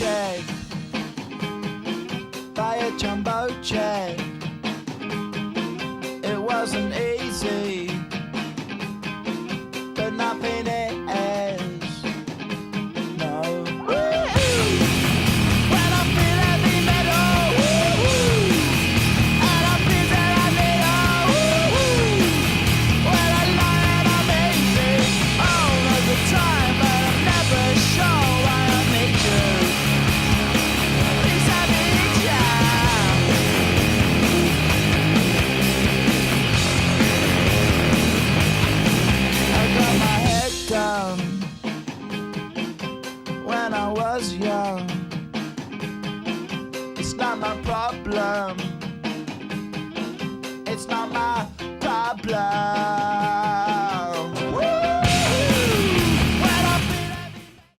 check, by a jumbo jet. It wasn't easy, but nothing is. No. When I feel heavy metal, and I feel that I need when I lie and I'm easy all of the time, but I'm never sure why I need you. These heavy jams. I got my head down when I was young. It's not my problem.